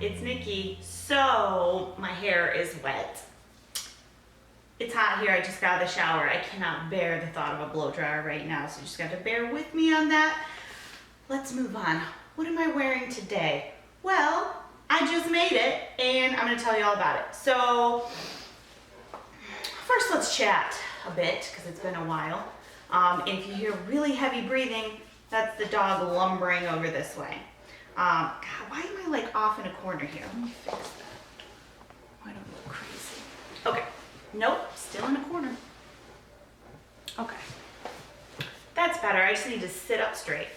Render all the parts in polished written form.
it's Nikki. So my hair is wet. It's hot here. I just got out of the shower. I cannot bear the thought of a blow dryer right now, so you just got to bear with me on that. Let's move on. What am I wearing today? Well, I just made it and I'm going to tell you all about it. So first let's chat a bit because it's been a while. If you hear really heavy breathing, that's the dog lumbering over this way. God, why am I like off in a corner here? Let me fix that. Why do I look crazy? Okay. Nope, still in a corner. Okay. That's better. I just need to sit up straight.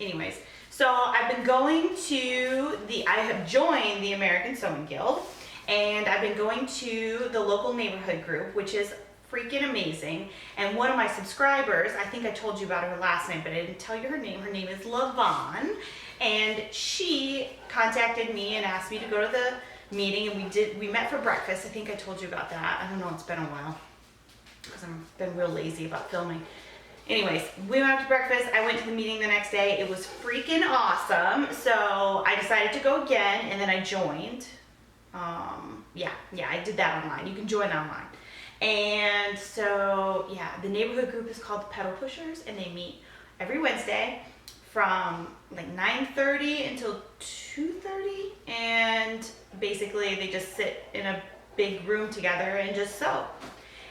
Anyways, so I've been going to I have joined the American Sewing Guild, and I've been going to the local neighborhood group, which is freaking amazing. And one of my subscribers, I think I told you about her last name, but I didn't tell you her name. Her name is LaVon, and she contacted me and asked me to go to the meeting, and we met for breakfast. I think I told you about that. I don't know, it's been a while because I've been real lazy about filming. Anyways, we went out to breakfast. I went to the meeting the next day. It was freaking awesome. So I decided to go again, and then I joined. Yeah, I did that online. You can join online. And so, yeah, the neighborhood group is called the Pedal Pushers, and they meet every Wednesday from like 9:30 until 2:30, and basically they just sit in a big room together and just sew.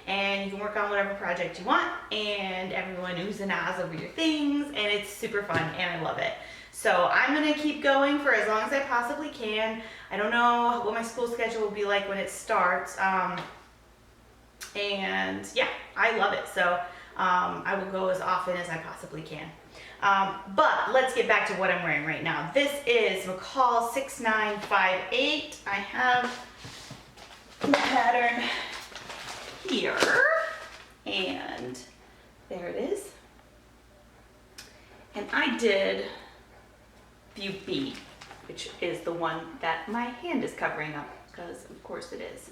And you can work on whatever project you want, and everyone oohs and ahs over your things, and it's super fun, and I love it. So I'm gonna keep going for as long as I possibly can. I don't know what my school schedule will be like when it starts, and yeah, I love it. So I will go as often as I possibly can. But let's get back to what I'm wearing right now. This is McCall 6958. I have the pattern here, and there it is. And I did view B, which is the one that my hand is covering up, because of course it is.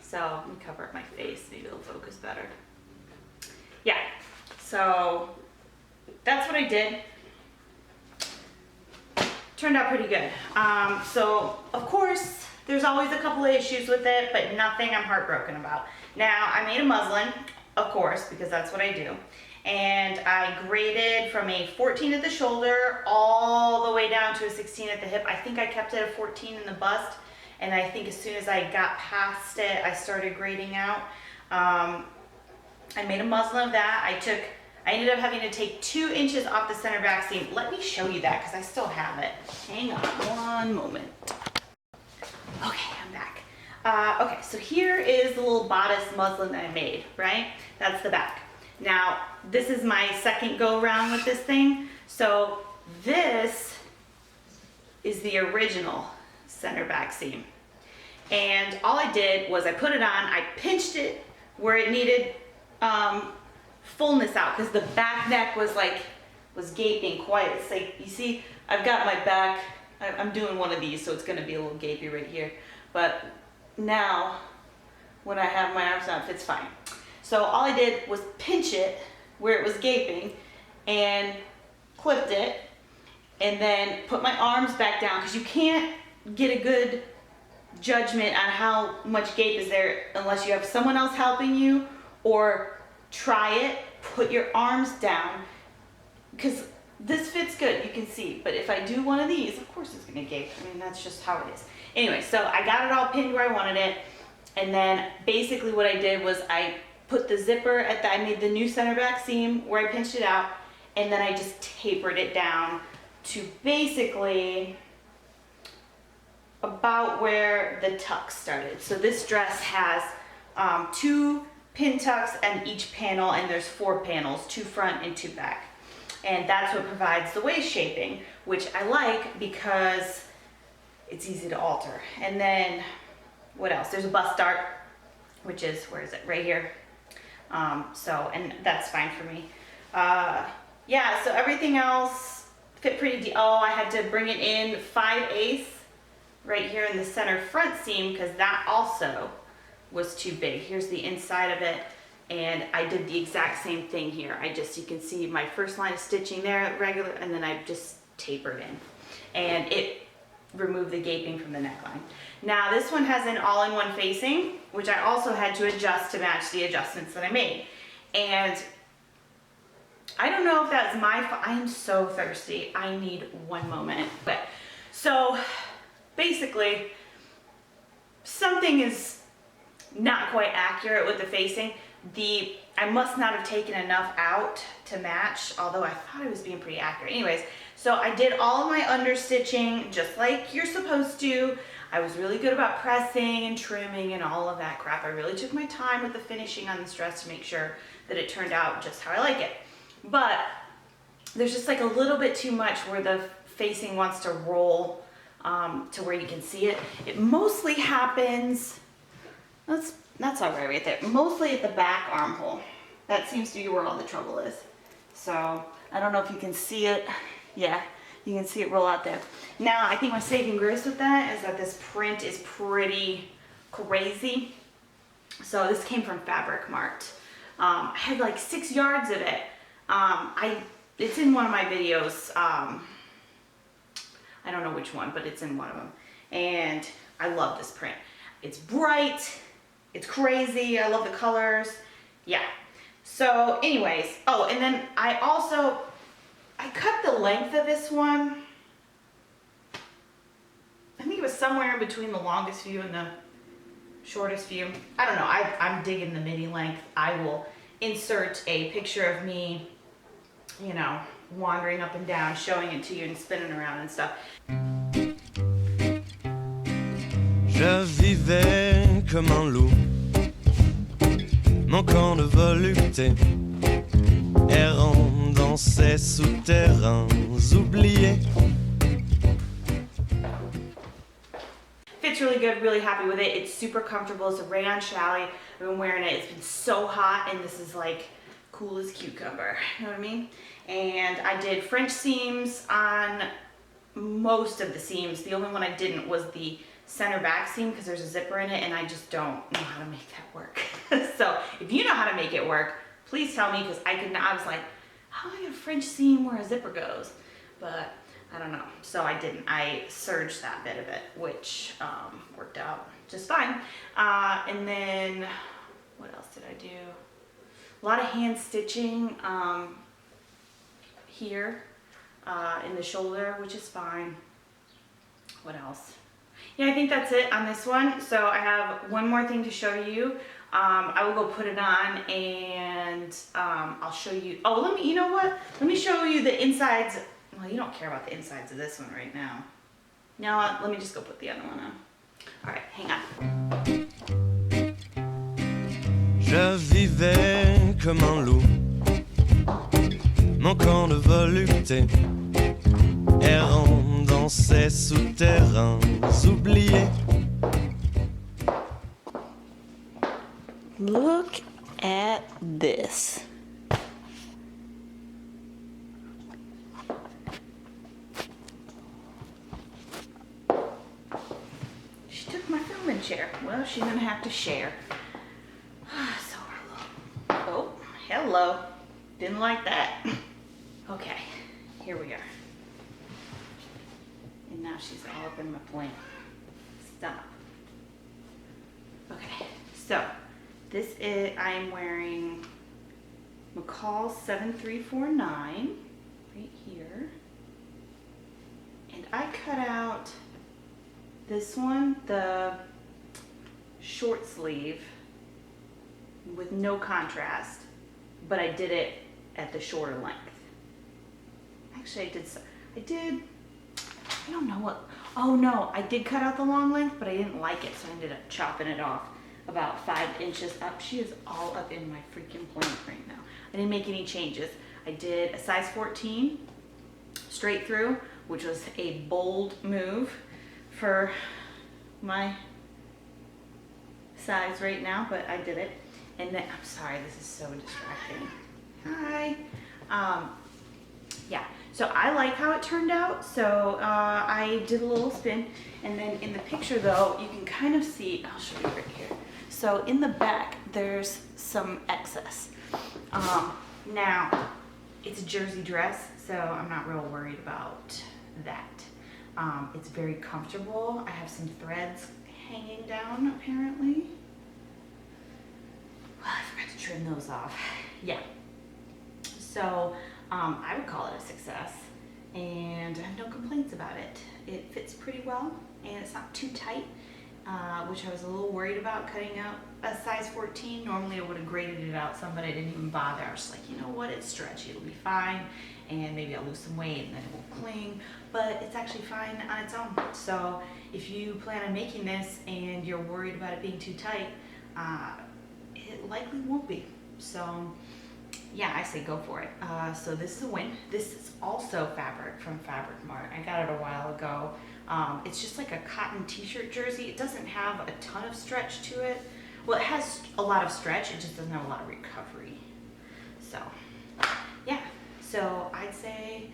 So let me cover up my face, maybe it'll focus better. Yeah, so that's what I did. Turned out pretty good. So of course, there's always a couple of issues with it, but nothing I'm heartbroken about. Now, I made a muslin, of course, because that's what I do. And I graded from a 14 at the shoulder all the way down to a 16 at the hip. I think I kept it a 14 in the bust. And I think as soon as I got past it, I started grading out. I made a muslin of that. I ended up having to take 2 inches off the center back seam. Let me show you that because I still have it. Hang on one moment. Okay, I'm back. Okay, so here is the little bodice muslin that I made, right? That's the back. Now, this is my second go around with this thing. So this is the original center back seam. And all I did was I put it on, I pinched it where it needed fullness out, because the back neck was gaping quite. It's like, you see, I've got my back, I'm doing one of these, so it's gonna be a little gapey right here. But now, when I have my arms down, it fits fine. So all I did was pinch it where it was gaping and clipped it, and then put my arms back down, because you can't get a good judgment on how much gape is there unless you have someone else helping you, or try it, put your arms down, because this fits good, you can see. But if I do one of these, of course it's gonna gape. I mean, that's just how it is. Anyway, so I got it all pinned where I wanted it, and then basically what I did was I put the zipper I made the new center back seam where I pinched it out, and then I just tapered it down to basically about where the tuck started. So this dress has 2 pin tucks on each panel, and there's 4 panels, 2 front and 2 back. And that's what provides the waist shaping, which I like because it's easy to alter. And then what else? There's a bust dart, which is, where is it? Right here. And that's fine for me. Yeah, so everything else fit pretty oh, I had to bring it in 5/8 right here in the center front seam, because that also was too big. Here's the inside of it, and I did the exact same thing here. You can see my first line of stitching there regular, and then I just tapered in, and it remove the gaping from the neckline. Now this one has an all-in-one facing, which I also had to adjust to match the adjustments that I made. And I don't know if that's my fault. I am so thirsty. I need one moment. But so basically, something is not quite accurate with the facing. I must not have taken enough out to match, although I thought I was being pretty accurate. Anyways, so I did all of my understitching just like you're supposed to. I was really good about pressing and trimming and all of that crap. I really took my time with the finishing on this dress to make sure that it turned out just how I like it. But there's just like a little bit too much where the facing wants to roll to where you can see it. It mostly happens, that's all right there, mostly at the back armhole. That seems to be where all the trouble is. So I don't know if you can see it. Yeah, you can see it roll out there. Now I think my saving grace with that is that this print is pretty crazy. So this came from Fabric Mart. I had like 6 yards of it. It's in one of my videos. I don't know which one, but it's in one of them. And I love this print. It's bright, it's crazy, I love the colors. Yeah. So anyways, oh, and then I cut the length of this one. I think it was somewhere in between the longest view and the shortest view. I don't know, I'm digging the midi length. I will insert a picture of me, you know, wandering up and down, showing it to you and spinning around and stuff. Je vivais comme un loup, manquant de volupté, errant dans ces souterrains oubliés. Fits really good, really happy with it. It's super comfortable. It's a rayon challis. I've been wearing it. It's been so hot, and this is like cool as cucumber. You know what I mean? And I did French seams on most of the seams. The only one I didn't was the center back seam because there's a zipper in it, and I just don't know how to make that work. So if you know how to make it work, please tell me, because I could not. I was like, how do I get a French seam where a zipper goes? But I don't know. So I didn't. I serged that bit of it, which worked out just fine. And then what else did I do? A lot of hand stitching here in the shoulder, which is fine. What else? Yeah, I think that's it on this one. So I have one more thing to show you. I will go put it on, and I'll show you. Oh, you know what? Let me show you the insides. Well, you don't care about the insides of this one right now. No, let me just go put the other one on. All right, hang on. Je vivais comme un loup, manquant de volupté, errant dans ces souterrains oubliés. Look at this. She took my filming chair. Well, she's gonna have to share. So oh, hello. Didn't like that. Okay, here we are. And now she's all up in my plant. Stop. Okay, so this is, I'm wearing McCall 7349 right here. And I cut out this one, the short sleeve with no contrast, but I did it at the shorter length. Actually, I don't know what, oh no, I did cut out the long length, but I didn't like it, so I ended up chopping it off about 5 inches up. She is all up in my freaking plant right now. I didn't make any changes. I did a size 14 straight through, which was a bold move for my size right now, but I did it. And then, I'm sorry, this is so distracting. Hi. Yeah, so I like how it turned out. So I did a little spin, and then in the picture though, you can kind of see, I'll show you right here. So in the back, there's some excess. Now, it's a jersey dress, so I'm not real worried about that. It's very comfortable. I have some threads hanging down apparently. Well, I forgot to trim those off. Yeah. So I would call it a success, and I have no complaints about it. It fits pretty well, and it's not too tight, which I was a little worried about cutting out a size 14. Normally I would have graded it out some, but I didn't even bother. I was just like, you know what, it's stretchy, it'll be fine, and maybe I'll lose some weight and then it will cling, but it's actually fine on its own. So if you plan on making this and you're worried about it being too tight, it likely won't be. So yeah, I say go for it. So this is a win. This is also fabric from Fabric Mart. I got it a while ago. It's just like a cotton t-shirt jersey. It doesn't have a ton of stretch to it. Well, it has a lot of stretch, it just doesn't have a lot of recovery. So yeah, so I'd say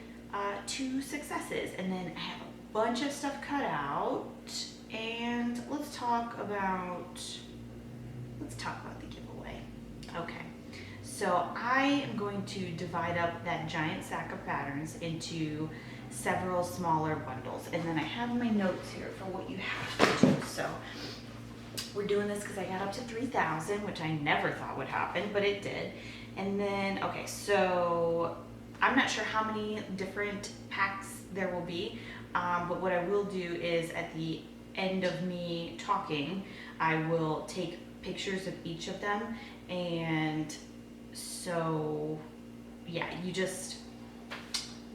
2 successes, and then I have a bunch of stuff cut out, and let's talk about the giveaway. Okay, so I am going to divide up that giant sack of patterns into several smaller bundles, and then I have my notes here for what you have to do. So we're doing this because I got up to 3,000, which I never thought would happen, but it did. And then, okay, so I'm not sure how many different packs there will be, but what I will do is at the end of me talking, I will take pictures of each of them. And so, yeah, you just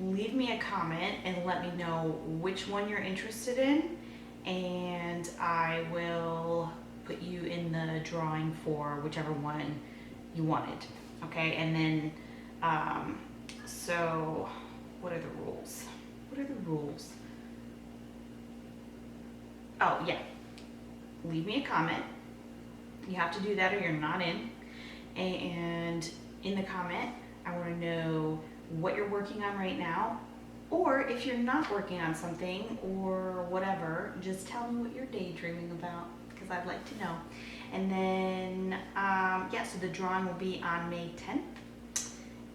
leave me a comment and let me know which one you're interested in, and I will put you in the drawing for whichever one you wanted. Okay, and then so what are the rules? Oh yeah, leave me a comment. You have to do that or you're not in. And in the comment, I want to know what you're working on right now, or if you're not working on something or whatever, just tell me what you're daydreaming about, because I'd like to know. And then yeah, so the drawing will be on May 10th,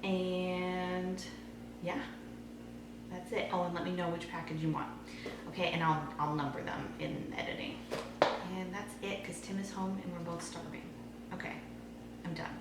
and yeah, that's it. Oh, and let me know which package you want. Okay, and I'll number them in editing. And that's it, because Tim is home and we're both starving. Okay, I'm done.